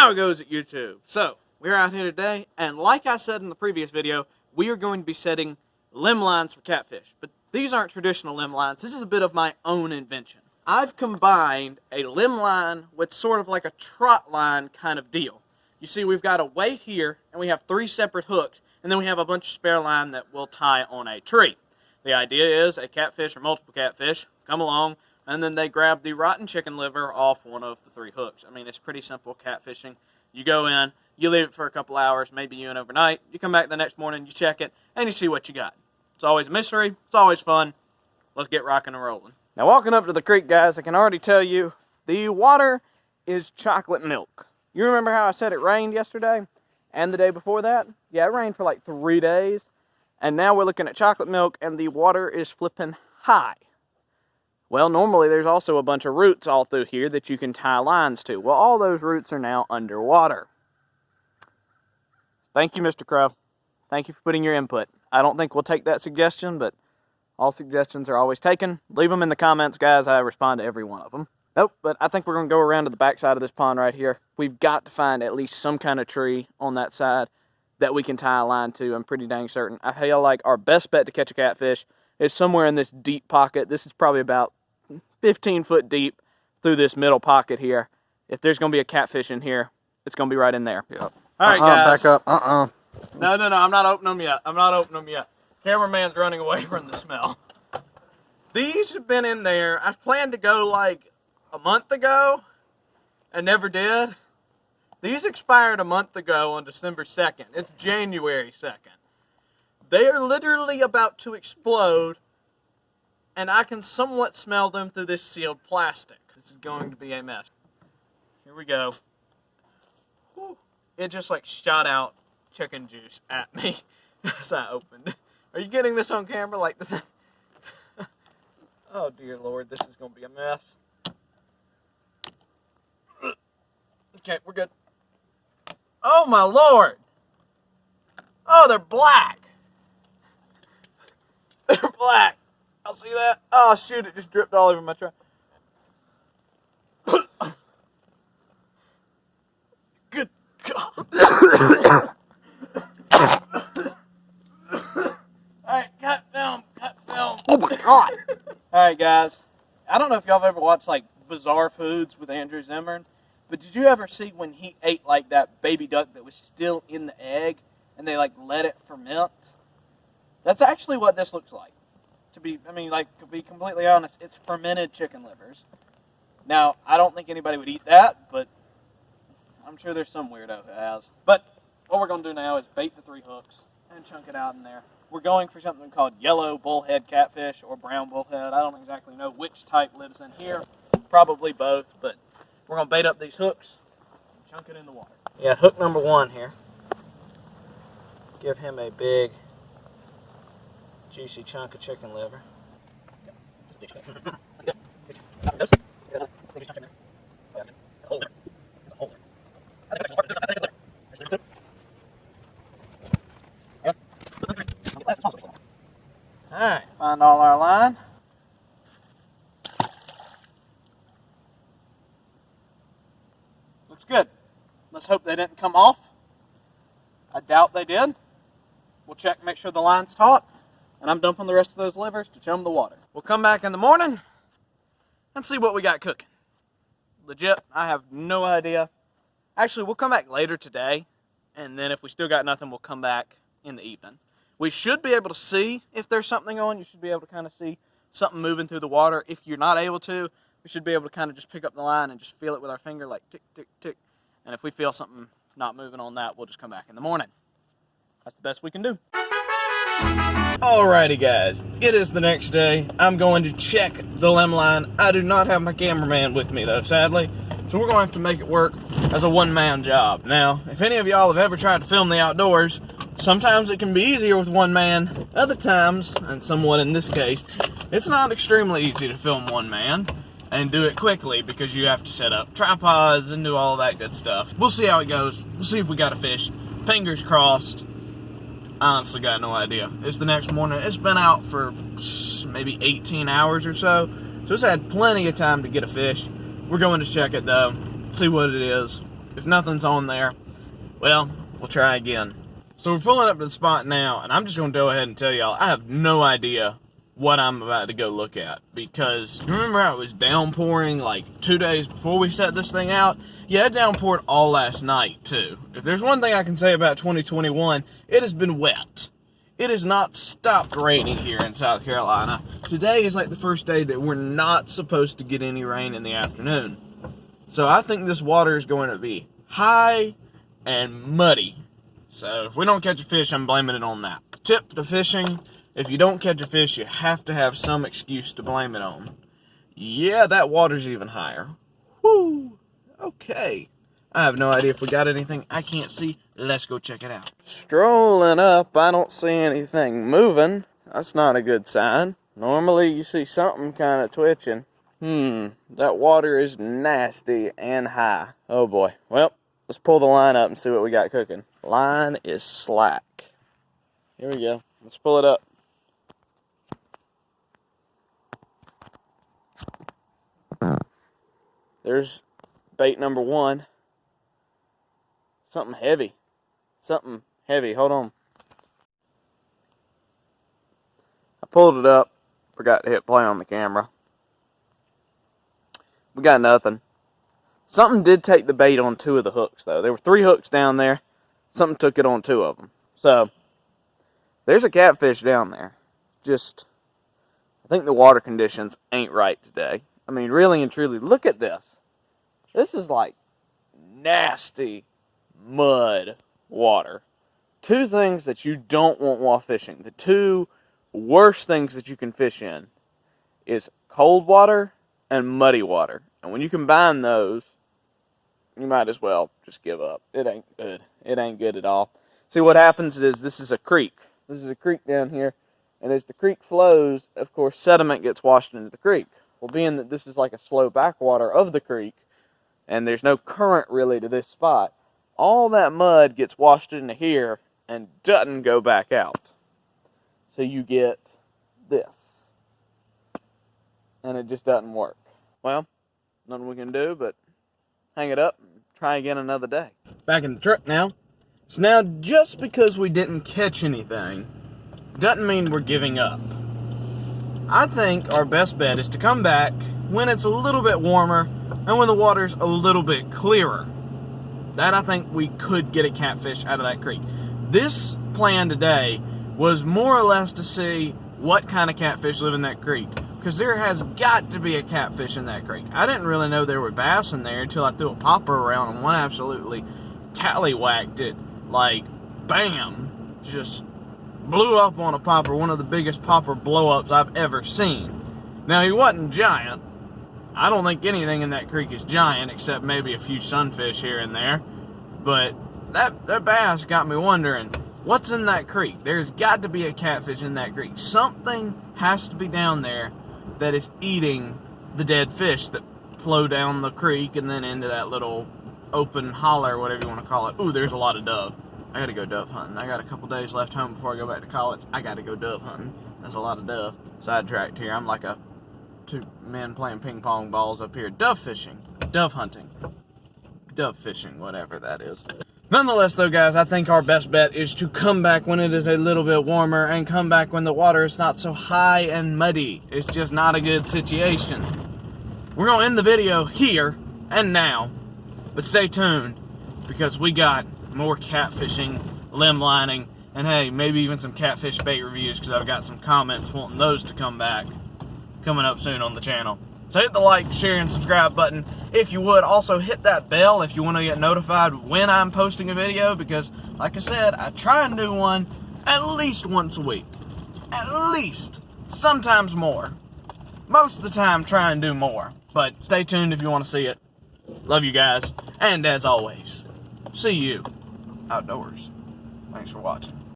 How it goes at YouTube. So, we're out here today, and like I said in the previous video, we are going to be setting limb lines for catfish. But these aren't traditional limb lines. This is a bit of my own invention. I've combined a limb line with sort of like a trot line kind of deal. You see, we've got a weight here, and we have 3 separate hooks, and then we have a bunch of spare line that we'll tie on a tree. The idea is a catfish or multiple catfish come along, and then they grab the rotten chicken liver off one of the 3 hooks. I mean, it's pretty simple catfishing. You go in, you leave it for a couple hours, maybe you in overnight, you come back the next morning, you check it, and you see what you got. It's always a mystery, it's always fun. Let's get rocking and rolling. Now, walking up to the creek, guys, I can already tell you, the water is chocolate milk. You remember how I said it rained yesterday and the day before that? Yeah, it rained for like 3 days. And now we're looking at chocolate milk and the water is flipping high. Well, normally there's also a bunch of roots all through here that you can tie lines to. Well, all those roots are now underwater. Thank you, Mr. Crow. Thank you for putting your input. I don't think we'll take that suggestion, but all suggestions are always taken. Leave them in the comments, guys. I respond to every one of them. Nope, but I think we're going to go around to the back side of this pond right here. We've got to find at least some kind of tree on that side that we can tie a line to. I'm pretty dang certain. I feel like our best bet to catch a catfish is somewhere in this deep pocket. This is probably about 15 foot deep through this middle pocket here. If there's going to be a catfish in here, it's going to be right in there. Yep. All right, guys. Back up. No, I'm not opening them yet. I'm not opening them yet. Cameraman's running away from the smell. These have been in there. I planned to go like a month ago and never did. These expired a month ago on December 2nd. It's January 2nd. They are literally about to explode, and I can somewhat smell them through this sealed plastic. This is going to be a mess. Here we go. Whew. It just like shot out chicken juice at me as I opened. Are you getting this on camera? Like the oh dear Lord, this is going to be a mess. Okay, we're good. Oh my Lord! Oh, they're black! They're black! I'll see that. Oh shoot, it just dripped all over my truck. Good God! Alright, cut film. Oh my God! Alright guys, I don't know if y'all have ever watched like Bizarre Foods with Andrew Zimmern, but did you ever see when he ate like that baby duck that was still in the egg and they like let it ferment? That's actually what this looks like. To be completely honest, it's fermented chicken livers. Now, I don't think anybody would eat that, but I'm sure there's some weirdo who has. But what we're going to do now is bait the 3 hooks and chunk it out in there. We're going for something called yellow bullhead catfish or brown bullhead. I don't exactly know which type lives in here. Probably both, but we're going to bait up these hooks and chunk it in the water. Yeah, hook number 1 here. Give him a big, juicy chunk of chicken liver. Alright, find all our line. Looks good. Let's hope they didn't come off. I doubt they did. We'll check, make sure the line's taut, and I'm dumping the rest of those livers to chum the water. We'll come back in the morning and see what we got cooking. Legit, I have no idea. Actually, we'll come back later today, and then if we still got nothing, we'll come back in the evening. We should be able to see if there's something on. You should be able to kind of see something moving through the water. If you're not able to, we should be able to kind of just pick up the line and just feel it with our finger, like tick, tick, tick. And if we feel something not moving on that, we'll just come back in the morning. That's the best we can do. Alrighty guys, it is the next day. I'm going to check the limb line. I do not have my cameraman with me though, sadly. So we're going to have to make it work as a one-man job. Now, if any of y'all have ever tried to film the outdoors, sometimes it can be easier with one man. Other times, and somewhat in this case, it's not extremely easy to film one man and do it quickly because you have to set up tripods and do all that good stuff. We'll see how it goes. We'll see if we got a fish. Fingers crossed. I honestly got no idea. It's the next morning. It's been out for maybe 18 hours or so. So it's had plenty of time to get a fish. We're going to check it though, see what it is. If nothing's on there, well, we'll try again. So we're pulling up to the spot now, and I'm just going to go ahead and tell y'all, I have no idea what I'm about to go look at. Because, you remember how it was downpouring like 2 days before we set this thing out? Yeah, it downpoured all last night, too. If there's one thing I can say about 2021, it has been wet. It has not stopped raining here in South Carolina. Today is like the first day that we're not supposed to get any rain in the afternoon. So I think this water is going to be high and muddy. So if we don't catch a fish, I'm blaming it on that. Tip to fishing, if you don't catch a fish, you have to have some excuse to blame it on. Yeah, that water's even higher. Whoo! Okay. I have no idea if we got anything. I can't see. Let's go check it out. Strolling up, I don't see anything moving. That's not a good sign. Normally you see something kind of twitching. That water is nasty and high. Oh boy. Well, let's pull the line up and see what we got cooking. Line is slack. Here we go. Let's pull it up. There's bait number one. Something heavy. Something heavy. Hold on. I pulled it up. Forgot to hit play on the camera. We got nothing. Something did take the bait on 2 of the hooks, though. There were 3 hooks down there. Something took it on 2 of them. So, there's a catfish down there. Just, I think the water conditions ain't right today. I mean, really and truly, look at this. This is like nasty mud water. 2 things that you don't want while fishing. The 2 worst things that you can fish in is cold water and muddy water. And when you combine those, you might as well just give up. It ain't good. It ain't good at all. See, what happens is this is a creek. This is a creek down here. And as the creek flows, of course, sediment gets washed into the creek. Well, being that this is like a slow backwater of the creek, and there's no current really to this spot, all that mud gets washed into here and doesn't go back out. So you get this. And it just doesn't work. Well, nothing we can do but hang it up and try again another day. Back in the truck now. So now, just because we didn't catch anything doesn't mean we're giving up. I think our best bet is to come back when it's a little bit warmer and when the water's a little bit clearer. That I think we could get a catfish out of that creek. This plan today was more or less to see what kind of catfish live in that creek. Because there has got to be a catfish in that creek. I didn't really know there were bass in there until I threw a popper around and one absolutely tallywhacked it. Like, bam! Just blew up on a popper. One of the biggest popper blow-ups I've ever seen. Now, he wasn't giant. I don't think anything in that creek is giant except maybe a few sunfish here and there. But that bass got me wondering, what's in that creek? There's got to be a catfish in that creek. Something has to be down there that is eating the dead fish that flow down the creek and then into that little open holler, whatever you want to call it. Ooh, there's a lot of dove. I gotta go dove hunting. I got a couple days left home before I go back to college. I gotta go dove hunting. That's a lot of dove. Sidetracked here. I'm like 2 men playing ping pong balls up here. Dove fishing. Dove hunting. Dove fishing, whatever that is. Nonetheless, though, guys, I think our best bet is to come back when it is a little bit warmer and come back when the water is not so high and muddy. It's just not a good situation. We're going to end the video here and now, but stay tuned because we got more catfishing, limb lining, and hey, maybe even some catfish bait reviews because I've got some comments wanting those to come back coming up soon on the channel. So hit the like, share, and subscribe button if you would. Also hit that bell if you want to get notified when I'm posting a video because, like I said, I try and do one at least once a week. At least. Sometimes more. Most of the time, try and do more. But stay tuned if you want to see it. Love you guys. And as always, see you outdoors. Thanks for watching.